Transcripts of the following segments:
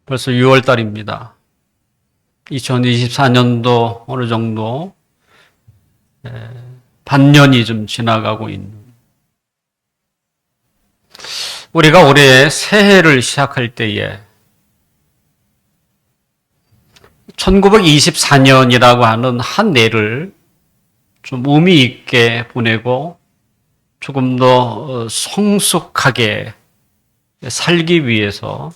벌써 6월 달입니다. 2024년도 어느 정도 반년이 좀 지나가고 있는, 우리가 올해 새해를 시작할 때에 1924년이라고 하는 한 해를 좀 의미 있게 보내고 조금 더 성숙하게 살기 위해서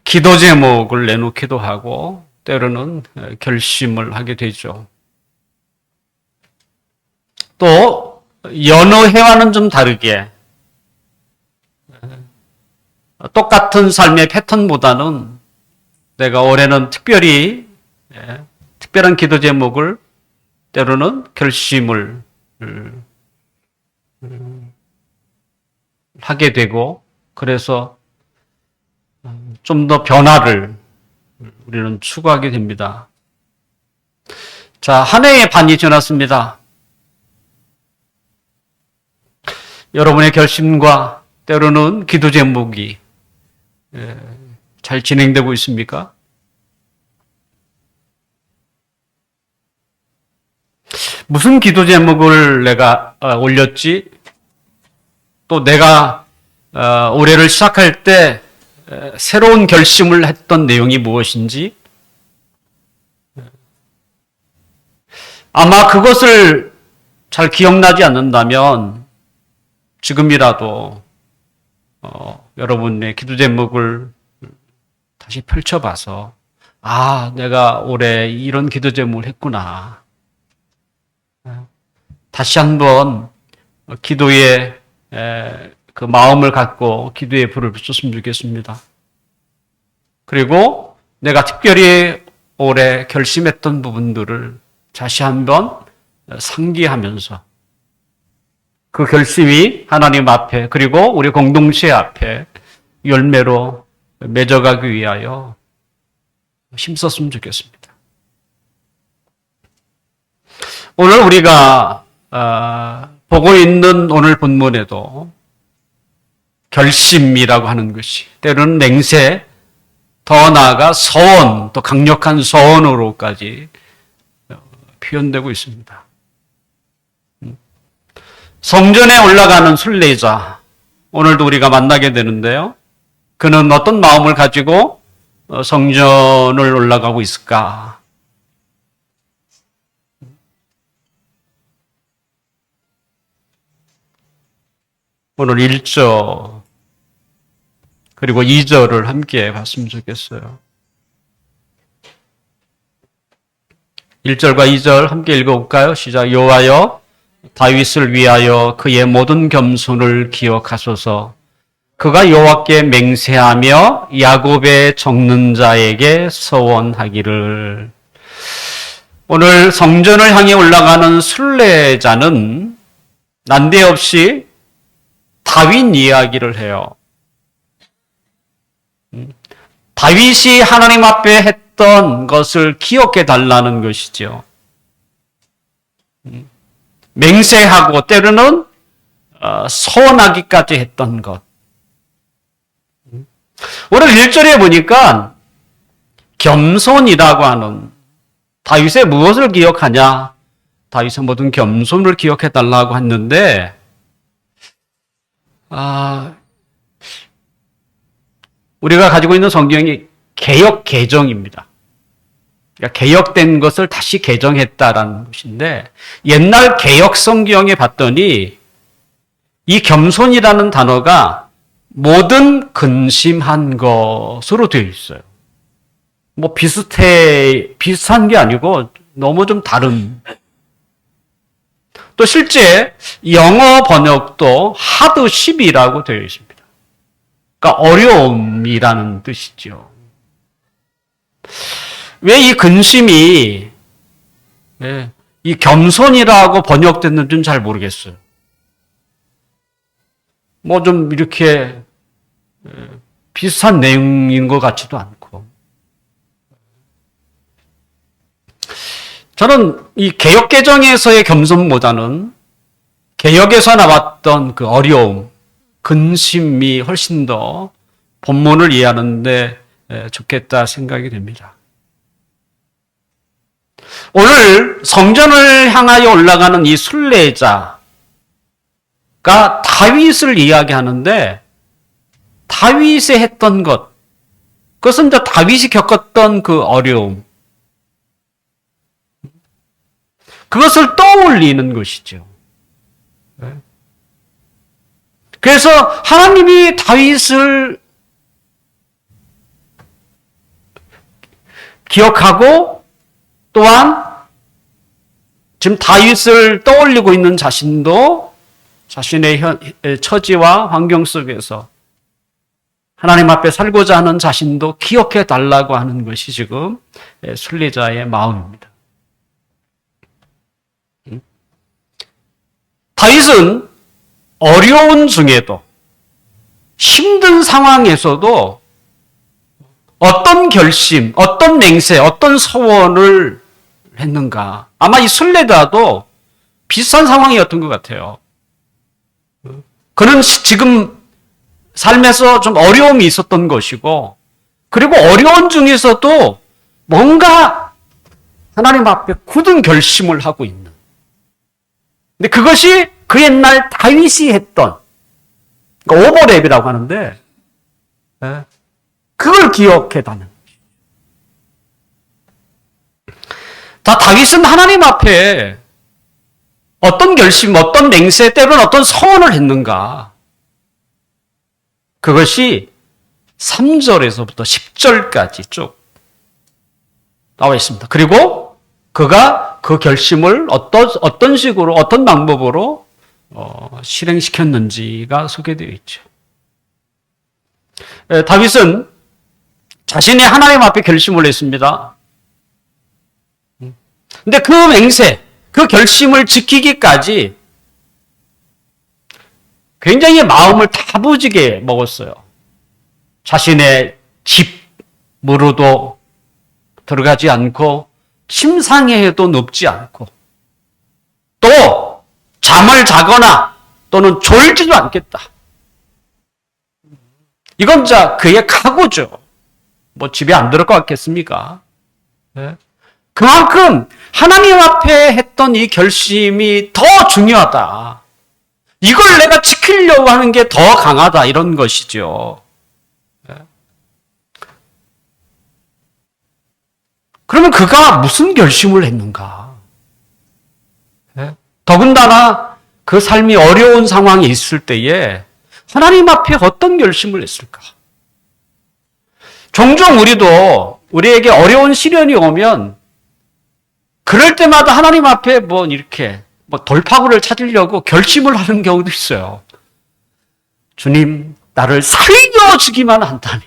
기도 제목을 내놓기도 하고 때로는 결심을 하게 되죠. 또 여느 해와는 좀 다르게 똑같은 삶의 패턴보다는 내가 올해는 특별히 특별한 기도 제목을 때로는 결심을 하게 되고, 그래서 좀 더 변화를 우리는 추구하게 됩니다. 자, 한 해의 반이 지났습니다. 여러분의 결심과 때로는 기도 제목이 잘 진행되고 있습니까? 무슨 기도 제목을 내가 올렸지? 또 내가 올해를 시작할 때 새로운 결심을 했던 내용이 무엇인지, 아마 그것을 잘 기억나지 않는다면 지금이라도 여러분의 기도 제목을 다시 펼쳐봐서, 내가 올해 이런 기도 제목을 했구나, 다시 한번 기도에 그 마음을 갖고 기도의 불을 붙였으면 좋겠습니다. 그리고 내가 특별히 올해 결심했던 부분들을 다시 한번 상기하면서 그 결심이 하나님 앞에, 그리고 우리 공동체 앞에 열매로 맺어가기 위하여 힘썼으면 좋겠습니다. 오늘 우리가 보고 있는 오늘 본문에도 결심이라고 하는 것이 때로는 맹세, 더 나아가 서원, 또 강력한 서원으로까지 표현되고 있습니다. 성전에 올라가는 순례자, 오늘도 우리가 만나게 되는데요. 그는 어떤 마음을 가지고 성전을 올라가고 있을까? 오늘 1절 그리고 2절을 함께 봤으면 좋겠어요. 1절과 2절 함께 읽어볼까요? 시작. 여호와여, 다윗을 위하여 그의 모든 겸손을 기억하소서. 그가 여호와께 맹세하며 야곱의 적는 자에게 서원하기를. 오늘 성전을 향해 올라가는 순례자는 난데없이 다윗 이야기를 해요. 다윗이 하나님 앞에 했던 것을 기억해 달라는 것이죠. 맹세하고 때로는 서원하기까지 했던 것. 오늘 1절에 보니까 겸손이라고 하는, 다윗의 무엇을 기억하냐? 다윗의 모든 겸손을 기억해 달라고 했는데, 우리가 가지고 있는 성경이 개역 개정입니다. 그러니까 개역된 것을 다시 개정했다라는 것인데, 옛날 개역 성경에 봤더니 이 겸손이라는 단어가 모든 근심한 것으로 되어 있어요. 뭐 비슷한 게 아니고 너무 좀 다른. 또 실제 영어 번역도 하드십이라고 되어 있습니다. 그러니까 어려움이라는 뜻이죠. 왜 이 근심이 이 겸손이라고 번역됐는지는 잘 모르겠어요. 뭐 좀 이렇게 비슷한 내용인 것 같지도 않고. 저는 이 개역개정에서의 겸손보다는 개역에서 나왔던 그 어려움, 근심이 훨씬 더 본문을 이해하는데 좋겠다 생각이 됩니다. 오늘 성전을 향하여 올라가는 이 순례자가 다윗을 이야기하는데 다윗이 했던 것, 그것은 이제 다윗이 겪었던 그 어려움, 그것을 떠올리는 것이죠. 그래서 하나님이 다윗을 기억하고 또한 지금 다윗을 떠올리고 있는 자신도 자신의 처지와 환경 속에서 하나님 앞에 살고자 하는 자신도 기억해 달라고 하는 것이 지금 순례자의 마음입니다. 다윗은 어려운 중에도 힘든 상황에서도 어떤 결심, 어떤 맹세, 어떤 소원을 했는가. 아마 이 순례자도 비슷한 상황이었던 것 같아요. 그는 지금 삶에서 좀 어려움이 있었던 것이고, 그리고 어려운 중에서도 뭔가 하나님 앞에 굳은 결심을 하고 있는. 근데 그것이 그 옛날 다윗이 했던, 그러니까 오버랩이라고 하는데, 그걸 기억해다는. 다윗은 하나님 앞에 어떤 결심, 어떤 맹세, 때로는 어떤 소원을 했는가. 그것이 3절에서부터 10절까지 쭉 나와 있습니다. 그리고 그가 그 결심을 어떤 식으로, 어떤 방법으로 실행시켰는지가 소개되어 있죠. 다윗은 자신이 하나님 앞에 결심을 했습니다. 근데 그 맹세, 그 결심을 지키기까지 굉장히 마음을 다부지게 먹었어요. 자신의 집으로도 들어가지 않고 침상에도 눕지 않고 또 잠을 자거나 또는 졸지도 않겠다. 이건 자 그의 각오죠. 뭐 집에 안 들을 것 같겠습니까? 네. 그만큼 하나님 앞에 했던 이 결심이 더 중요하다. 이걸 내가 지키려고 하는 게 더 강하다. 이런 것이죠. 네. 그러면 그가 무슨 결심을 했는가? 네. 더군다나 그 삶이 어려운 상황에 있을 때에 하나님 앞에 어떤 결심을 했을까? 종종 우리에게 어려운 시련이 오면 그럴 때마다 하나님 앞에 이렇게 돌파구를 찾으려고 결심을 하는 경우도 있어요. 주님, 나를 살려주기만 한다면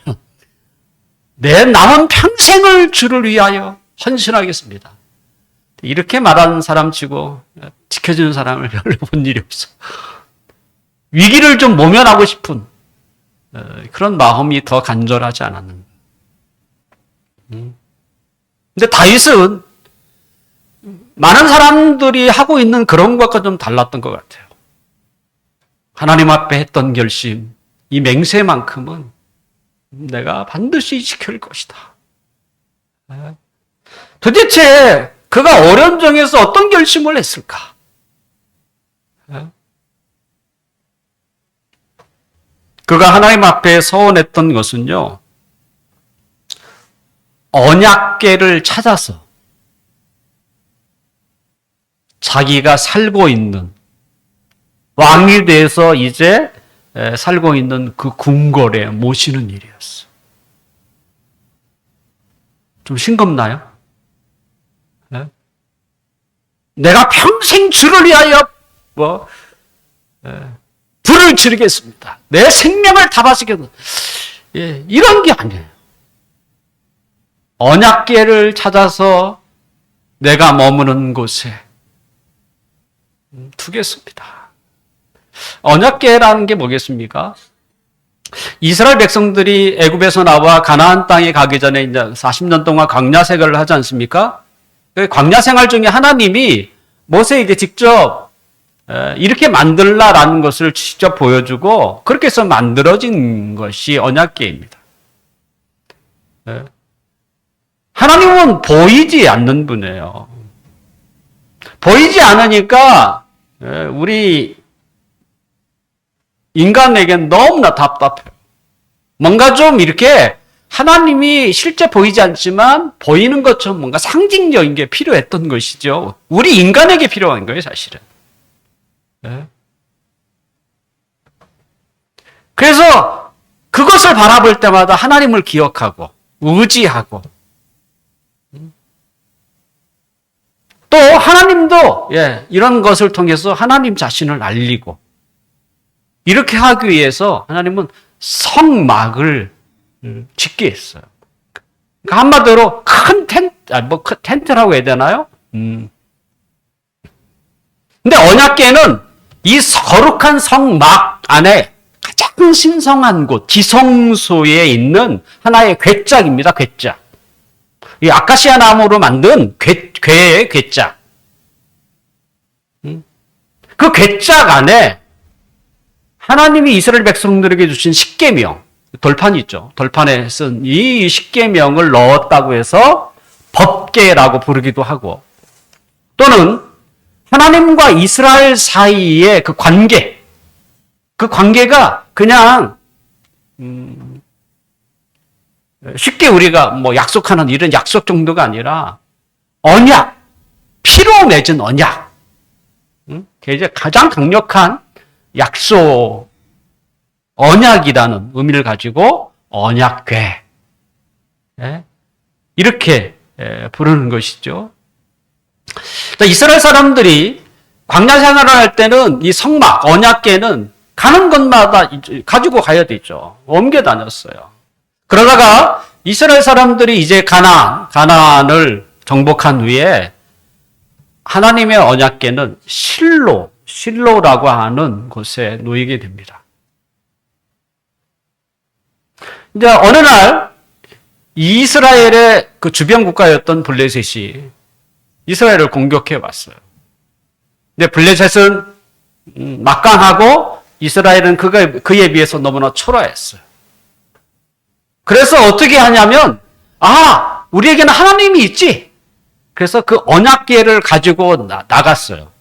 내 남은 평생을 주를 위하여 헌신하겠습니다. 이렇게 말하는 사람 치고 지켜주는 사람을 별로 본 일이 없어. 위기를 좀 모면하고 싶은 그런 마음이 더 간절하지 않았는가. 근데 다윗은 많은 사람들이 하고 있는 그런 것과 좀 달랐던 것 같아요. 하나님 앞에 했던 결심, 이 맹세만큼은 내가 반드시 지킬 것이다. 도대체 그가 어려운 중에서 어떤 결심을 했을까? 그가 하나님 앞에 서원했던 것은요, 언약궤를 찾아서 자기가 살고 있는, 왕이 돼서 이제 살고 있는 그 궁궐에 모시는 일이었어. 좀 싱겁나요? 네? 내가 평생 주를 위하여 불을 지르겠습니다. 내 생명을 다 바치겠습니다. 이런 게 아니에요. 언약궤를 찾아서 내가 머무는 곳에 두겠습니다. 언약궤라는 게 뭐겠습니까? 이스라엘 백성들이 애굽에서 나와 가나안 땅에 가기 전에 이제 40년 동안 광야 생활을 하지 않습니까? 그 광야 생활 중에 하나님이 모세에게 직접 이렇게 만들라라는 것을 직접 보여주고 그렇게 해서 만들어진 것이 언약궤입니다. 하나님은 보이지 않는 분이에요. 보이지 않으니까 우리 인간에겐 너무나 답답해요. 뭔가 좀 이렇게 하나님이 실제 보이지 않지만 보이는 것처럼 뭔가 상징적인 게 필요했던 것이죠. 우리 인간에게 필요한 거예요, 사실은. 그래서 그것을 바라볼 때마다 하나님을 기억하고 의지하고 또 하나님도 이런 것을 통해서 하나님 자신을 알리고 이렇게 하기 위해서 하나님은 성막을 짓게 했어요. 그러니까 한마디로 큰 텐트라고 해야 되나요? 근데 언약궤는 이 거룩한 성막 안에 가장 신성한 곳, 지성소에 있는 하나의 궤짝입니다. 궤짝. 이 아카시아 나무로 만든 궤의 궤짝. 그 궤짝 안에 하나님이 이스라엘 백성들에게 주신 십계명, 돌판이 있죠. 돌판에 쓴 이 십계명을 넣었다고 해서 법궤라고 부르기도 하고 또는 하나님과 이스라엘 사이의 그 관계가 그냥 쉽게 우리가 뭐 약속하는 이런 약속 정도가 아니라 언약, 피로 맺은 언약. 이제 가장 강력한 약속, 언약이라는 의미를 가지고 언약궤. 이렇게 부르는 것이죠. 이스라엘 사람들이 광야 생활을 할 때는 이 성막, 언약궤는 가는 곳마다 가지고 가야 되죠. 옮겨 다녔어요. 그러다가 이스라엘 사람들이 이제 가나안을 정복한 후에 하나님의 언약궤는 실로라고 하는 곳에 놓이게 됩니다. 이제 어느 날 이스라엘의 그 주변 국가였던 블레셋이 이스라엘을 공격해 왔어요. 근데 블레셋은 막강하고 이스라엘은 그에 비해서 너무나 초라했어요. 그래서 어떻게 하냐면 우리에게는 하나님이 있지. 그래서 그 언약궤를 가지고 나갔어요.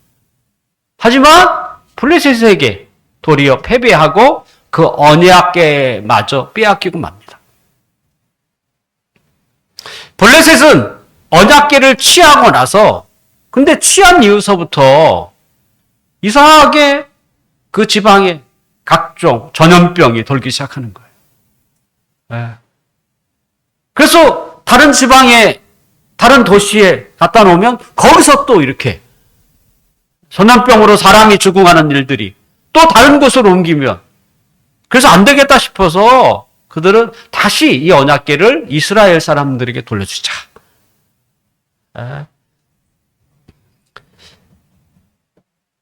하지만 블레셋에게 도리어 패배하고 그 언약궤마저 빼앗기고 맙니다. 블레셋은 언약궤를 취하고 나서 근데 취한 이후서부터 이상하게 그 지방에 각종 전염병이 돌기 시작하는 거예요. 그래서 다른 지방에 다른 도시에 갖다 놓으면 거기서 또 이렇게 전염병으로 사람이 죽어가는 일들이 또 다른 곳으로 옮기면 그래서 안 되겠다 싶어서 그들은 다시 이 언약궤를 이스라엘 사람들에게 돌려주자.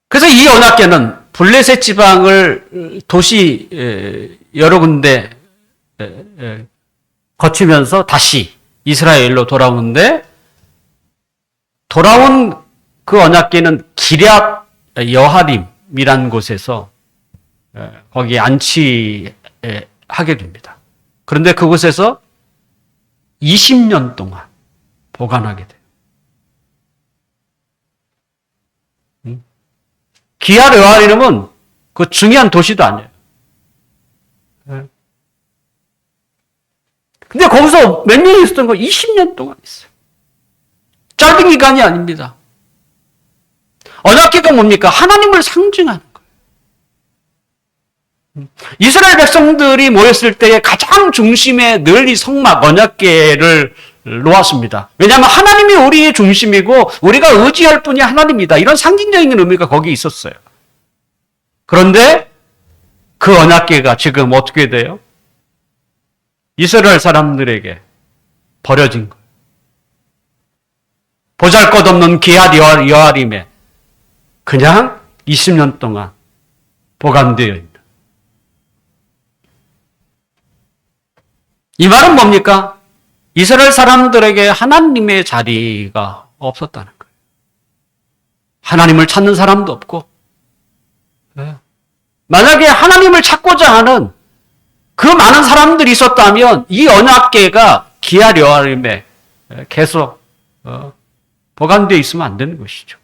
그래서 이 언약궤는 블레셋 지방을 도시 여러 군데 거치면서 다시 이스라엘로 돌아오는데 돌아온 그 언약궤는 기럇 여하림이라는 곳에서 거기에 안치하게 됩니다. 그런데 그곳에서 20년 동안 보관하게 돼요. 기럇 여하림은 그 중요한 도시도 아니에요. 근데 거기서 몇 년이 있었던 거 20년 동안 있어요. 짧은 기간이 아닙니다. 언약궤가 뭡니까? 하나님을 상징하는 거예요. 이스라엘 백성들이 모였을 때의 가장 중심에 늘 이 성막 언약궤를 놓았습니다. 왜냐하면 하나님이 우리의 중심이고 우리가 의지할 분이 하나님이다. 이런 상징적인 의미가 거기 있었어요. 그런데 그 언약궤가 지금 어떻게 돼요? 이스라엘 사람들에게 버려진 거예요. 보잘것없는 기럇 여하림에 그냥 20년 동안 보관되어 있는. 이 말은 뭡니까? 이스라엘 사람들에게 하나님의 자리가 없었다는 거예요. 하나님을 찾는 사람도 없고 만약에 하나님을 찾고자 하는 그 많은 사람들이 있었다면 이 언약궤가 기아 여아림에 계속 보관되어 있으면 안 되는 것이죠.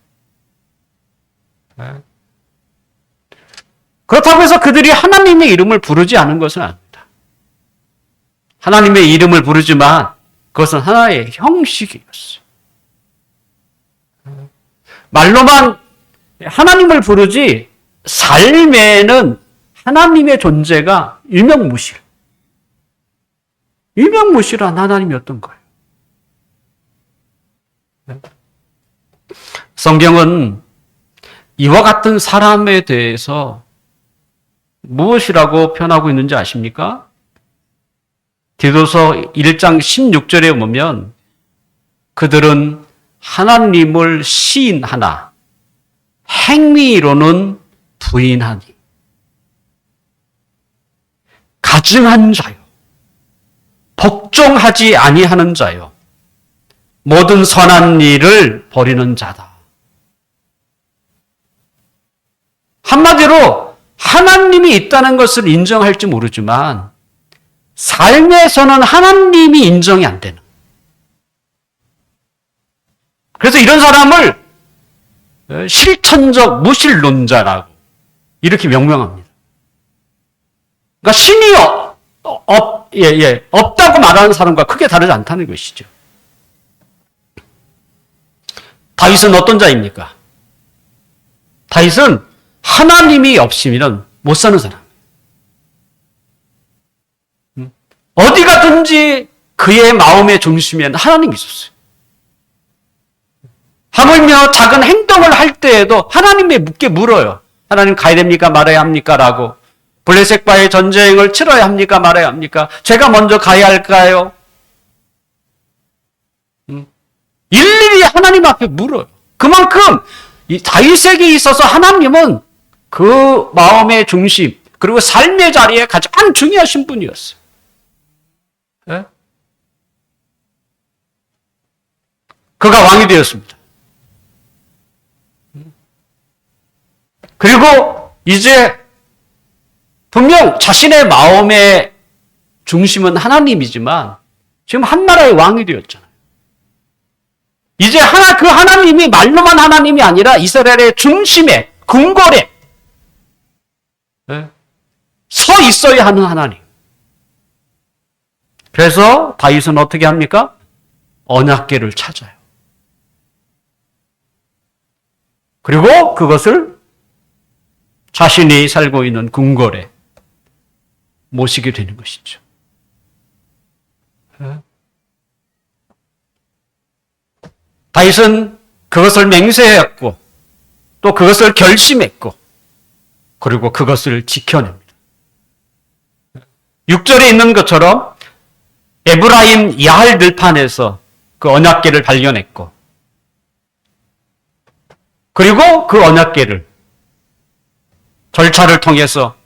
그렇다고 해서 그들이 하나님의 이름을 부르지 않은 것은 아닙니다. 하나님의 이름을 부르지만 그것은 하나의 형식이었어요. 말로만 하나님을 부르지 삶에는 하나님의 존재가 유명무실한 하나님이었던 거예요. 성경은 이와 같은 사람에 대해서 무엇이라고 표현하고 있는지 아십니까? 디도서 1장 16절에 보면 그들은 하나님을 시인하나 행위로는 부인하니 가증한 자요 복종하지 아니하는 자요 모든 선한 일을 버리는 자다. 한마디로 하나님이 있다는 것을 인정할지 모르지만 삶에서는 하나님이 인정이 안 되는. 그래서 이런 사람을 실천적 무신론자라고 이렇게 명명합니다. 그러니까 신이 없다고 말하는 사람과 크게 다르지 않다는 것이죠. 다윗은 어떤 자입니까? 다윗은 하나님이 없으면 못 사는 사람. 어디 가든지 그의 마음의 중심에는 하나님이 있었어요. 하물며 작은 행동을 할 때에도 하나님께 물어요. 하나님 가야 됩니까? 말아야 합니까? 라고. 블레셋과의 전쟁을 치러야 합니까? 말아야 합니까? 제가 먼저 가야 할까요? 일일이 하나님 앞에 물어요. 그만큼 이 다윗에게 있어서 하나님은 그 마음의 중심 그리고 삶의 자리에 가장 중요하신 분이었어요. 네? 그가 왕이 되었습니다. 그리고 이제 분명 자신의 마음의 중심은 하나님이지만 지금 한 나라의 왕이 되었잖아요. 이제 그 하나님이 말로만 하나님이 아니라 이스라엘의 중심에 궁궐에 서 있어야 하는 하나님. 그래서 다윗은 어떻게 합니까? 언약궤를 찾아요. 그리고 그것을 자신이 살고 있는 궁궐에 모시게 되는 것이죠. 다윗은 그것을 맹세했고 또 그것을 결심했고 그리고 그것을 지켜냅니다. 6절에 있는 것처럼 에브라임 야할 들판에서 그 언약궤를 발견했고 그리고 그 언약궤를 절차를 통해서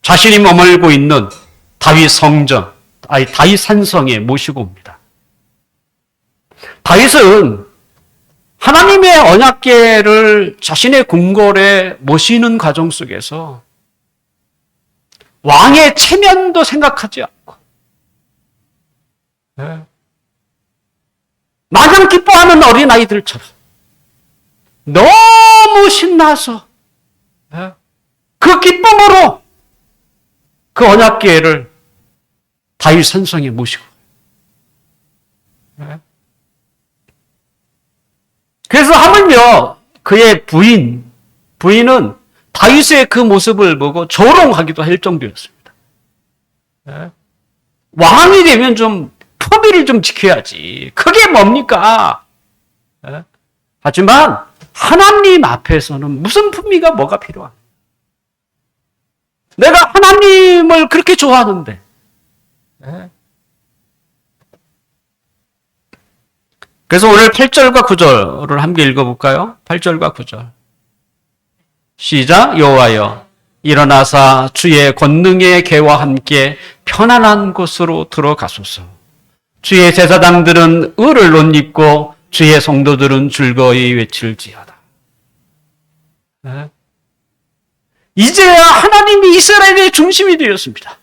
자신이 머물고 있는 다윗 성전, 다윗 산성에 모시고 옵니다. 다윗은 하나님의 언약궤를 자신의 궁궐에 모시는 과정 속에서 왕의 체면도 생각하지 않고 마냥 기뻐하는 어린아이들처럼 너무 신나서 그 기쁨으로 그 언약궤를 다윗 산성에 모시고 그래서 하물며 그의 부인은 다윗의 그 모습을 보고 조롱하기도 할 정도였습니다. 왕이 되면 좀 품위를 좀 지켜야지. 그게 뭡니까? 하지만 하나님 앞에서는 무슨 품위가 뭐가 필요한? 내가 하나님을 그렇게 좋아하는데. 그래서 오늘 8절과 9절을 함께 읽어볼까요? 8절과 9절. 시작. 여호와여 일어나사 주의 권능의 궤와 함께 편안한 곳으로 들어가소서. 주의 제사장들은 의를 옷 입고 주의 성도들은 즐거이 외칠지어다. 이제야 하나님이 이스라엘의 중심이 되었습니다.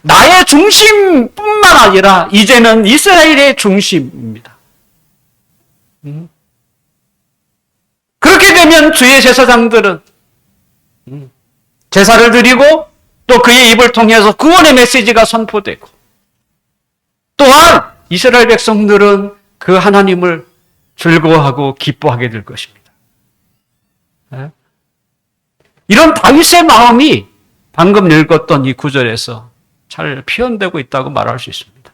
나의 중심뿐만 아니라 이제는 이스라엘의 중심입니다. 그렇게 되면 주의 제사장들은 제사를 드리고 또 그의 입을 통해서 구원의 메시지가 선포되고 또한 이스라엘 백성들은 그 하나님을 즐거워하고 기뻐하게 될 것입니다. 이런 다윗의 마음이 방금 읽었던 이 구절에서 잘 표현되고 있다고 말할 수 있습니다.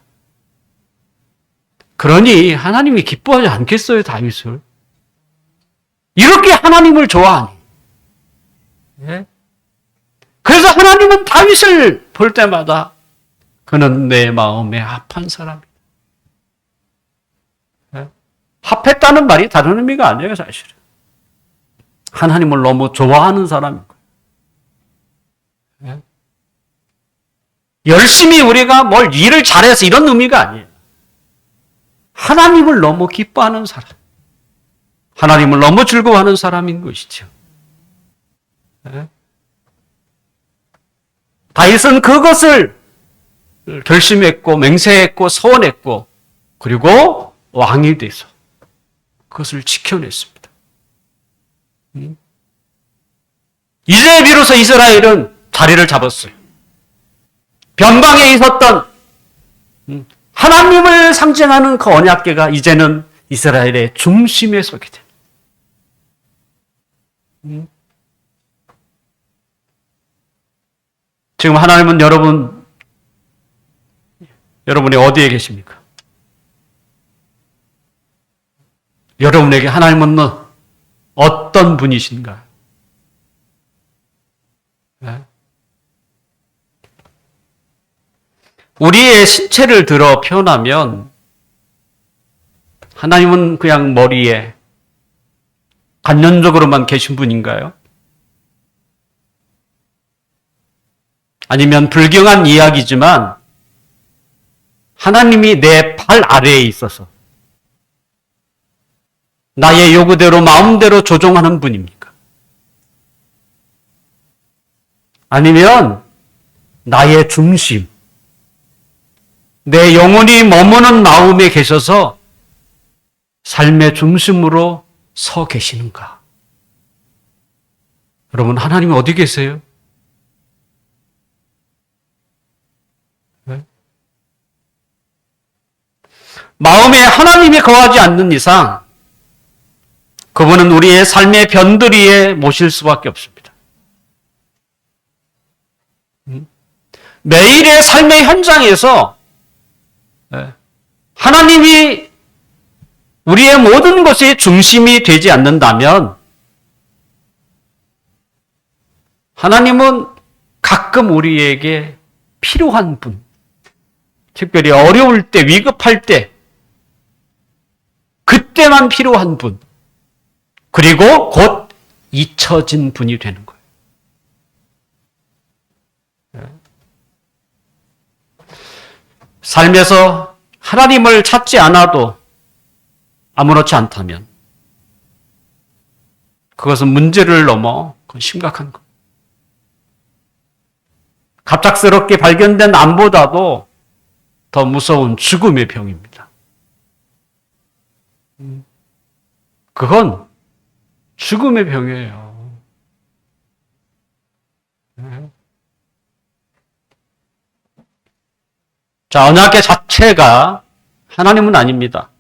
그러니 하나님이 기뻐하지 않겠어요, 다윗을? 이렇게 하나님을 좋아하니. 그래서 하나님은 다윗을 볼 때마다 그는 내 마음에 합한 사람이다. 합했다는 말이 다른 의미가 아니에요, 사실은. 하나님을 너무 좋아하는 사람인 거예요. 열심히 우리가 뭘 일을 잘해서 이런 의미가 아니에요. 하나님을 너무 기뻐하는 사람. 하나님을 너무 즐거워하는 사람인 것이죠. 다윗은 그것을 결심했고 맹세했고 서원했고 그리고 왕이 돼서 그것을 지켜냈습니다. 이제 비로소 이스라엘은 자리를 잡았어요. 변방에 있었던 하나님을 상징하는 그 언약궤가 이제는 이스라엘의 중심에 서게 됩니다. 지금 하나님은 여러분이 어디에 계십니까? 여러분에게 하나님은 어떤 분이신가요? 우리의 신체를 들어 표현하면 하나님은 그냥 머리에 관념적으로만 계신 분인가요? 아니면 불경한 이야기지만 하나님이 내 발 아래에 있어서 나의 요구대로 마음대로 조종하는 분입니까? 아니면 나의 중심, 내 영혼이 머무는 마음에 계셔서 삶의 중심으로 서 계시는가? 여러분, 하나님이 어디 계세요? 마음에 하나님이 거하지 않는 이상 그분은 우리의 삶의 변두리에 모실 수밖에 없습니다. 매일의 삶의 현장에서 하나님이 우리의 모든 것의 중심이 되지 않는다면 하나님은 가끔 우리에게 필요한 분, 특별히 어려울 때, 위급할 때, 그때만 필요한 분, 그리고 곧 잊혀진 분이 되는 거예요. 삶에서 하나님을 찾지 않아도 아무렇지 않다면 그것은 문제를 넘어 심각한 것. 갑작스럽게 발견된 암보다도 더 무서운 죽음의 병입니다. 그건 죽음의 병이에요. 자, 언약궤 자체가 하나님은 아닙니다.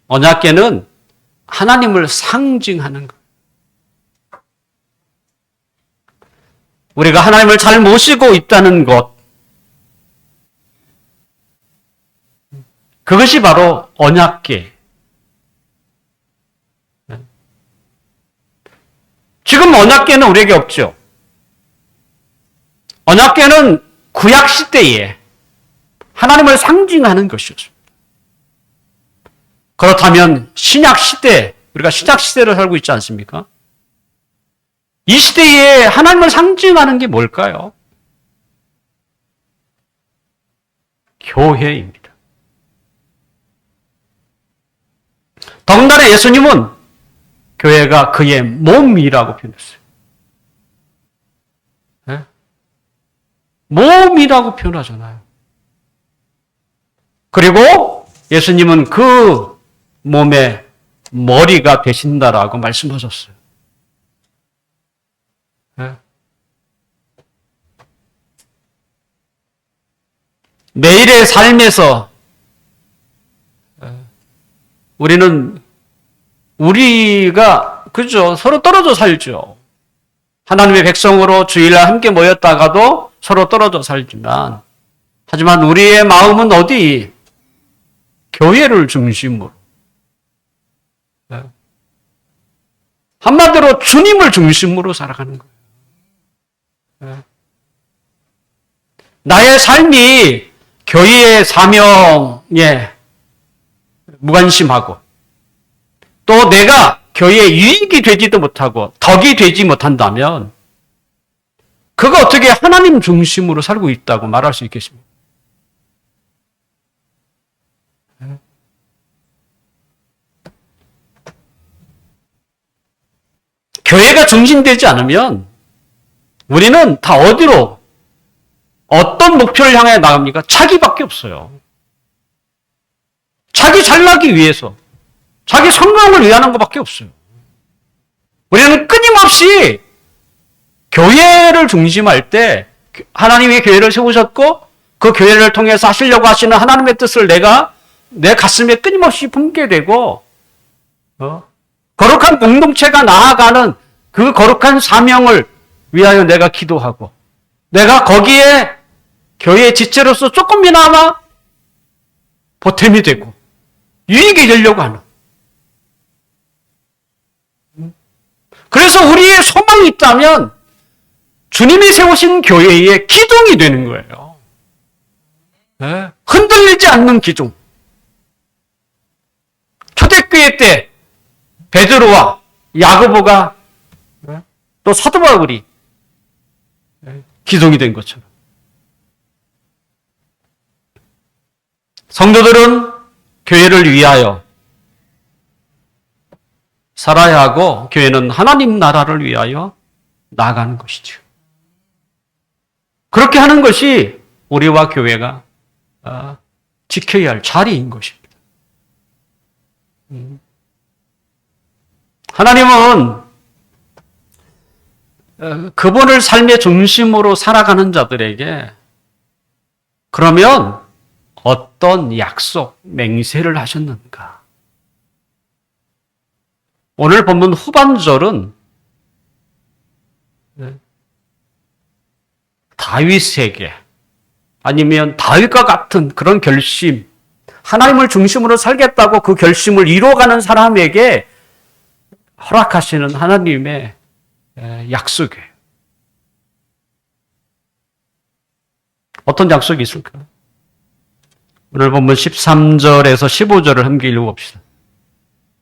언약궤는 하나님을 상징하는 것. 우리가 하나님을 잘 모시고 있다는 것, 그것이 바로 언약궤. 지금 언약궤는 우리에게 없죠. 언약궤는 구약 시대에 하나님을 상징하는 것이었습니다. 그렇다면 신약 시대, 우리가 신약 시대를 살고 있지 않습니까? 이 시대에 하나님을 상징하는 게 뭘까요? 교회입니다. 더군다나 예수님은 교회가 그의 몸이라고 표현했어요. 몸이라고 표현하잖아요. 그리고 예수님은 그 몸의 머리가 되신다라고 말씀하셨어요. 네. 매일의 삶에서 우리가 그죠? 서로 떨어져 살죠. 하나님의 백성으로 주일날 함께 모였다가도 서로 떨어져 살지만, 하지만 우리의 마음은 어디? 교회를 중심으로. 한마디로 주님을 중심으로 살아가는 거예요. 나의 삶이 교회의 사명에 무관심하고, 또 내가 교회의 유익이 되지도 못하고 덕이 되지 못한다면 그거 어떻게 하나님 중심으로 살고 있다고 말할 수 있겠습니까? 교회가 중심되지 않으면 우리는 다 어디로, 어떤 목표를 향해 나갑니까? 자기밖에 없어요. 자기 잘나기 위해서, 자기 성공을 위하는 것밖에 없어요. 우리는 끊임없이 교회를 중심할 때 하나님의 교회를 세우셨고 그 교회를 통해서 하시려고 하시는 하나님의 뜻을 내가 내 가슴에 끊임없이 품게 되고 거룩한 공동체가 나아가는 그 거룩한 사명을 위하여 내가 기도하고 내가 거기에 교회의 지체로서 조금이나마 보탬이 되고 유익이 되려고 하는, 그래서 우리의 소망이 있다면 주님이 세우신 교회의 기둥이 되는 거예요. 네. 흔들리지 않는 기둥. 초대교회 때 베드로와 야고보가 또 사도 바울이 기둥이 된 것처럼 성도들은 교회를 위하여 살아야 하고 교회는 하나님 나라를 위하여 나아가는 것이죠. 그렇게 하는 것이 우리와 교회가 지켜야 할 자리인 것입니다. 하나님은 그분을 삶의 중심으로 살아가는 자들에게 그러면 어떤 약속, 맹세를 하셨는가? 오늘 본문 후반절은 다윗에게 아니면 다윗과 같은 그런 결심, 하나님을 중심으로 살겠다고 그 결심을 이루어가는 사람에게 허락하시는 하나님의 약속이에요. 어떤 약속이 있을까? 오늘 본문 13절에서 15절을 함께 읽어봅시다.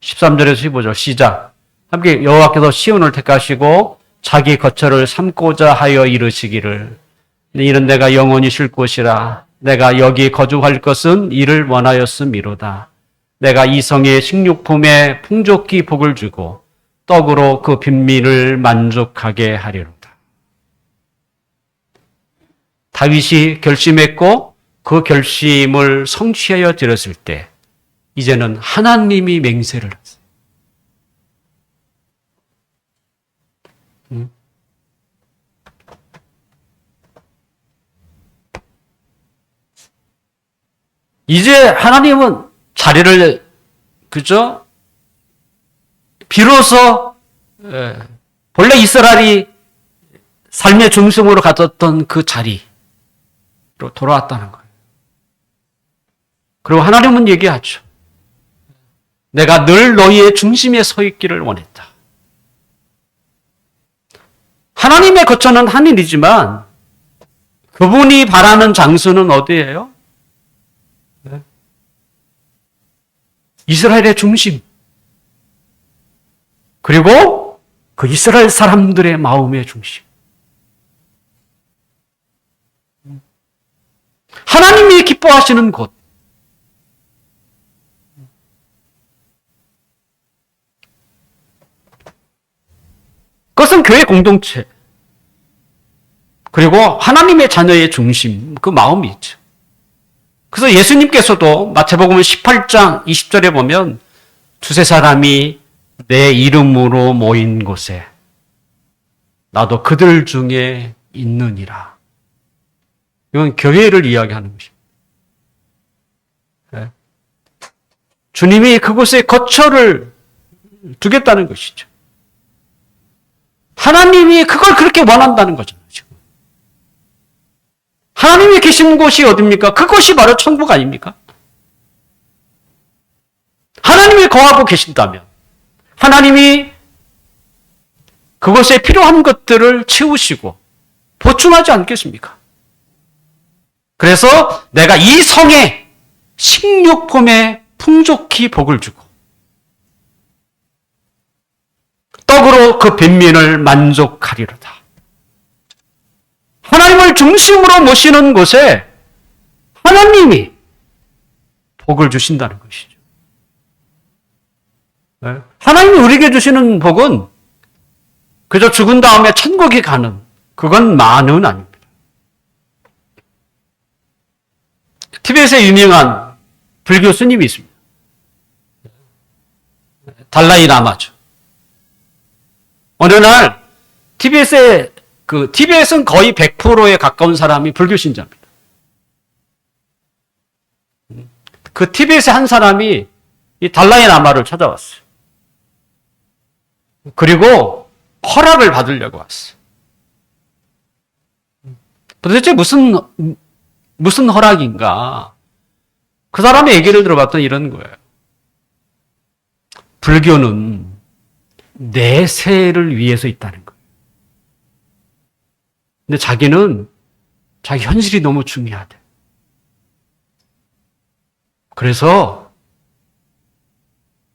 13절에서 15절 시작. 함께 여호와께서 시온을 택하시고 자기 거처를 삼고자 하여 이르시기를 이는 내가 영원히 쉴 곳이라 내가 여기 거주할 것은 이를 원하였음이로다. 내가 이 성의 식육품에 풍족히 복을 주고 떡으로 그 빈민을 만족하게 하리로다. 다윗이 결심했고 그 결심을 성취하여 드렸을 때 이제는 하나님이 맹세를 했어요. 이제 하나님은 자리를 그죠? 비로소 본래 이스라엘이 삶의 중심으로 가졌던 그 자리로 돌아왔다는 거예요. 그리고 하나님은 얘기하죠. 내가 늘 너희의 중심에 서 있기를 원했다. 하나님의 거처는 하늘이지만 그분이 바라는 장소는 어디예요? 이스라엘의 중심. 그리고 그 이스라엘 사람들의 마음의 중심. 하나님이 기뻐하시는 곳. 그것은 교회 공동체. 그리고 하나님의 자녀의 중심, 그 마음이 있죠. 그래서 예수님께서도 마태복음 18장 20절에 보면 두세 사람이 내 이름으로 모인 곳에 나도 그들 중에 있느니라. 이건 교회를 이야기하는 것입니다. 네. 주님이 그곳에 거처를 두겠다는 것이죠. 하나님이 그걸 그렇게 원한다는 거잖아요, 지금. 하나님이 계신 곳이 어딥니까? 그것이 바로 천국 아닙니까? 하나님이 거하고 계신다면 하나님이 그것에 필요한 것들을 채우시고 보충하지 않겠습니까? 그래서 내가 이 성에 식료품에 풍족히 복을 주고 떡으로 그 빈민을 만족하리로다. 하나님을 중심으로 모시는 곳에 하나님이 복을 주신다는 것이죠. 하나님이 우리에게 주시는 복은 그저 죽은 다음에 천국에 가는 그건 만은 아닙니다. 티베트에 유명한 불교 스님이 있습니다. 달라이 라마죠. 어느 날 티베트은 거의 100%에 가까운 사람이 불교 신자입니다. 그 티베트의 한 사람이 이 달라이 라마를 찾아왔어요. 그리고 허락을 받으려고 왔어요. 도대체 무슨 허락인가? 그 사람의 얘기를 들어봤더니 이런 거예요. 불교는 내세를 위해서 있다는 거예요. 근데 자기는 자기 현실이 너무 중요하대. 그래서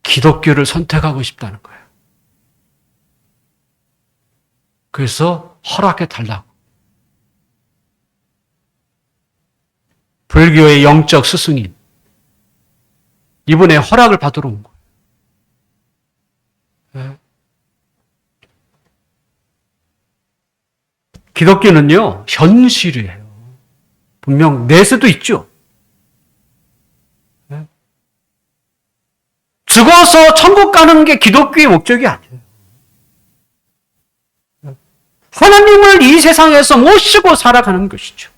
기독교를 선택하고 싶다는 거예요. 그래서 허락해 달라고. 불교의 영적 스승인 이분의 허락을 받으러 온 거예요. 기독교는요, 현실이에요. 분명 내세도 있죠. 죽어서 천국 가는 게 기독교의 목적이 아니에요. 하나님을 이 세상에서 모시고 살아가는 것이죠.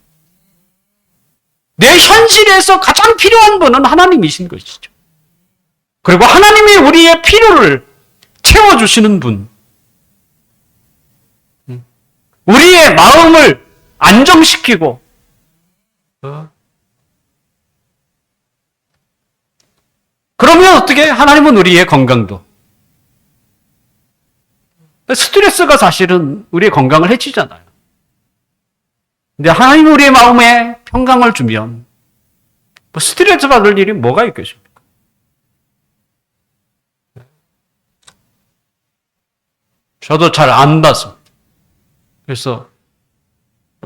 내 현실에서 가장 필요한 분은 하나님이신 것이죠. 그리고 하나님이 우리의 필요를 채워주시는 분, 우리의 마음을 안정시키고 그러면 어떻게? 하나님은 우리의 건강도. 스트레스가 사실은 우리의 건강을 해치잖아요. 근데 하나님이 우리의 마음에 평강을 주면 스트레스 받을 일이 뭐가 있겠습니까? 저도 잘 안 받습니다. 그래서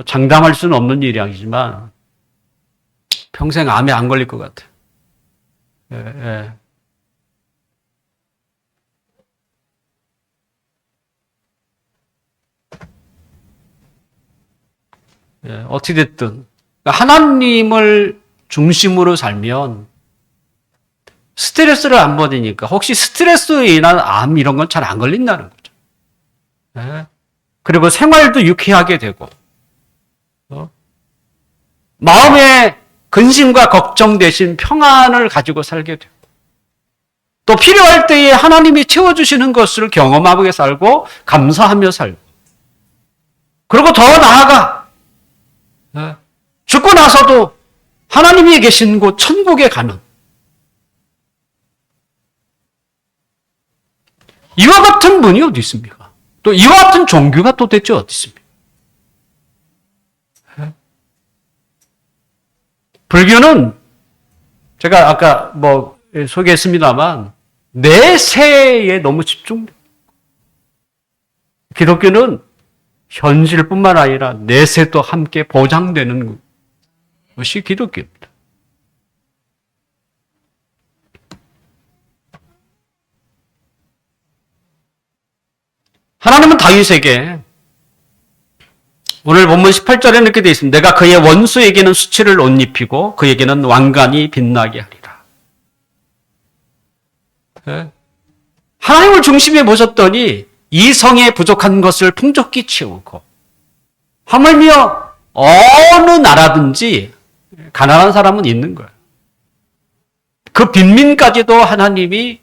장담할 수는 없는 일이 아니지만 평생 암에 안 걸릴 것 같아요. 예. 어찌됐든 하나님을 중심으로 살면 스트레스를 안 받으니까 혹시 스트레스에 인한 암 이런 건 잘 안 걸린다는 거죠. 예. 그리고 생활도 유쾌하게 되고 마음에 근심과 걱정 대신 평안을 가지고 살게 되고 또 필요할 때에 하나님이 채워주시는 것을 경험하게 살고 감사하며 살고 그리고 더 나아가 죽고 나서도 하나님이 계신 곳 천국에 가는 이와 같은 분이 어디 있습니까? 또 이와 같은 종교가 도대체 어디 있습니까? 불교는 제가 아까 소개했습니다만 내세에 너무 집중돼요. 기독교는 현실뿐만 아니라 내세도 함께 보장되는 것이 기독교입니다. 하나님은 다윗에게 오늘 본문 18절에 이렇게 되어 있습니다. 내가 그의 원수에게는 수치를 옷 입히고 그에게는 왕관이 빛나게 하리라. 네. 하나님을 중심에 모셨더니 이 성에 부족한 것을 풍족히 채우고 하물며 어느 나라든지 가난한 사람은 있는 거예요. 그 빈민까지도 하나님이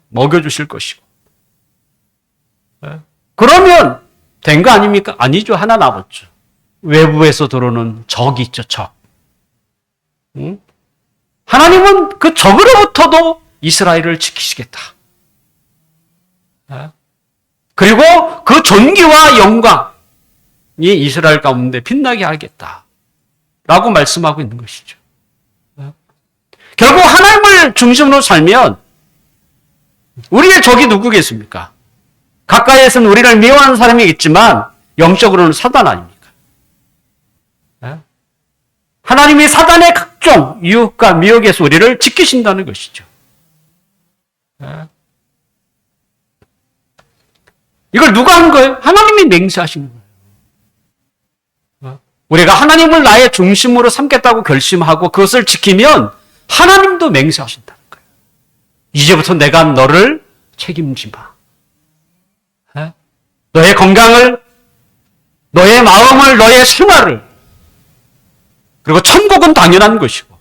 먹여주실 것이고. 그러면 된 거 아닙니까? 아니죠. 하나 남았죠. 외부에서 들어오는 적이 있죠. 적. 하나님은 그 적으로부터도 이스라엘을 지키시겠다. 그리고 그 존귀와 영광이 이스라엘 가운데 빛나게 하겠다. 라고 말씀하고 있는 것이죠. 결국 하나님을 중심으로 살면 우리의 적이 누구겠습니까? 가까이에서는 우리를 미워하는 사람이 있지만 영적으로는 사단 아닙니까? 하나님이 사단의 각종 유혹과 미혹에서 우리를 지키신다는 것이죠. 이걸 누가 하는 거예요? 하나님이 맹세하시는 거예요. 우리가 하나님을 나의 중심으로 삼겠다고 결심하고 그것을 지키면 하나님도 맹세하신다는 거예요. 이제부터 내가 너를 책임지마. 너의 건강을, 너의 마음을, 너의 생활을, 그리고 천국은 당연한 것이고.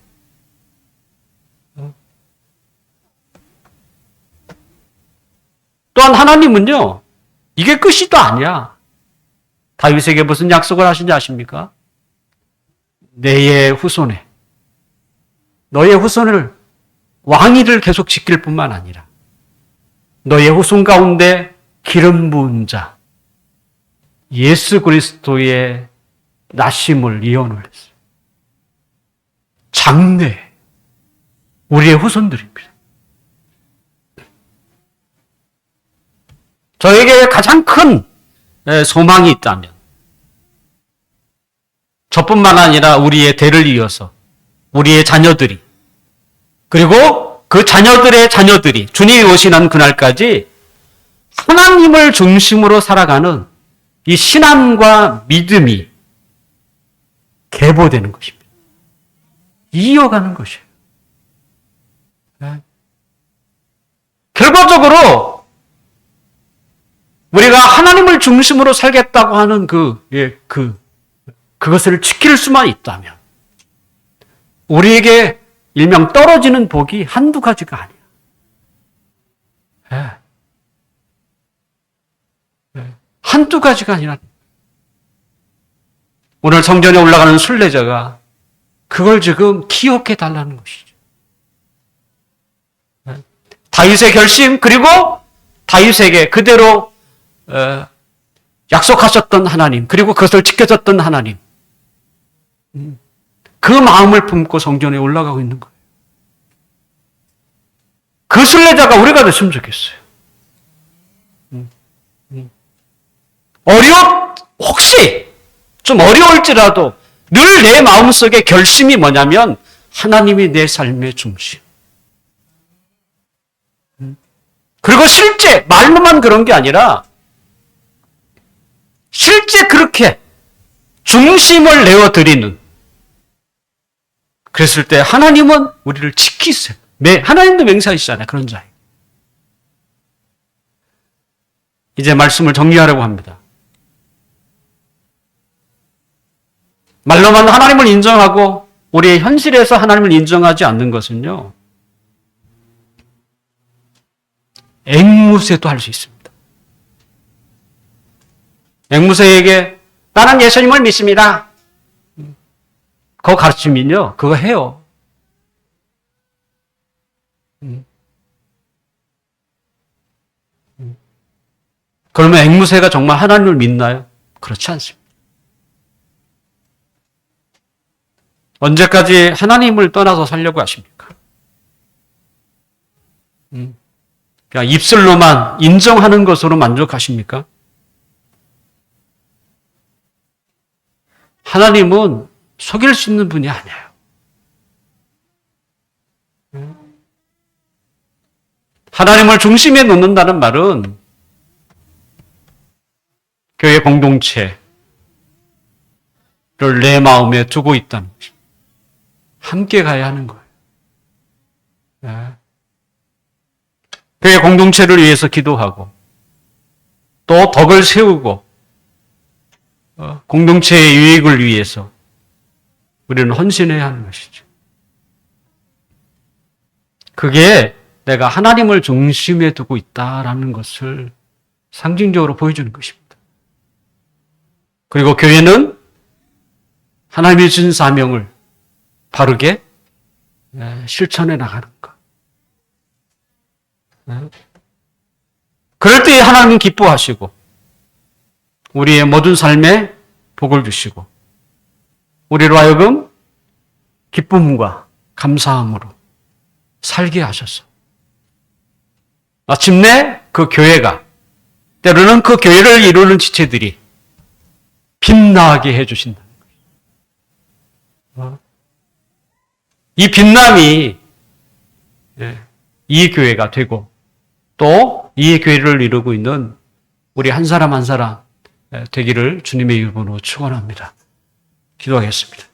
또한 하나님은요, 이게 끝이 또 아니야. 다윗에게 무슨 약속을 하신지 아십니까? 너의 후손을 왕위를 계속 지킬 뿐만 아니라 너의 후손 가운데 기름 부은 자 예수 그리스도의 나심을 예언을 했어요. 장래 우리의 후손들입니다. 저에게 가장 큰 소망이 있다면 저뿐만 아니라 우리의 대를 이어서 우리의 자녀들이 그리고 그 자녀들의 자녀들이 주님이 오시는 그날까지 하나님을 중심으로 살아가는 이 신앙과 믿음이 계보되는 것입니다. 이어가는 것이에요. 결과적으로 우리가 하나님을 중심으로 살겠다고 하는 그것을 지킬 수만 있다면 우리에게 일명 떨어지는 복이 한두 가지가 아니야. 한두 가지가 아니라 오늘 성전에 올라가는 순례자가 그걸 지금 기억해 달라는 것이죠. 다윗의 결심 그리고 다윗에게 그대로 약속하셨던 하나님 그리고 그것을 지켜줬던 하나님 그 마음을 품고 성전에 올라가고 있는 거예요. 그 순례자가 우리가 됐으면 좋겠어요. 혹시 좀 어려울지라도 늘 내 마음속에 결심이 뭐냐면 하나님이 내 삶의 중심. 그리고 실제 말로만 그런 게 아니라 실제 그렇게 중심을 내어드리는 그랬을 때 하나님은 우리를 지키세요. 하나님도 맹세하시잖아요. 그런 자에. 이제 말씀을 정리하려고 합니다. 말로만 하나님을 인정하고 우리의 현실에서 하나님을 인정하지 않는 것은요. 앵무새도 할 수 있습니다. 앵무새에게 나는 예수님을 믿습니다. 그거 가르치면요. 그거 해요. 그러면 앵무새가 정말 하나님을 믿나요? 그렇지 않습니다. 언제까지 하나님을 떠나서 살려고 하십니까? 그냥 입술로만 인정하는 것으로 만족하십니까? 하나님은 속일 수 있는 분이 아니에요. 하나님을 중심에 놓는다는 말은 교회 공동체, 내 마음에 두고 있다는 것입니다. 함께 가야 하는 거예요. 네. 교회 공동체를 위해서 기도하고 또 덕을 세우고 공동체의 유익을 위해서 우리는 헌신해야 하는 것이죠. 그게 내가 하나님을 중심에 두고 있다라는 것을 상징적으로 보여주는 것입니다. 그리고 교회는 하나님이 주신 사명을 바르게 실천해 나가는 것. 그럴 때 하나님은 기뻐하시고 우리의 모든 삶에 복을 주시고 우리로 하여금 기쁨과 감사함으로 살게 하셔서 마침내 그 교회가 때로는 그 교회를 이루는 지체들이 빛나게 해주신다는 거예요. 이 빛남이 이 교회가 되고 또 이 교회를 이루고 있는 우리 한 사람 한 사람 되기를 주님의 이름으로 축원합니다. 기도하겠습니다.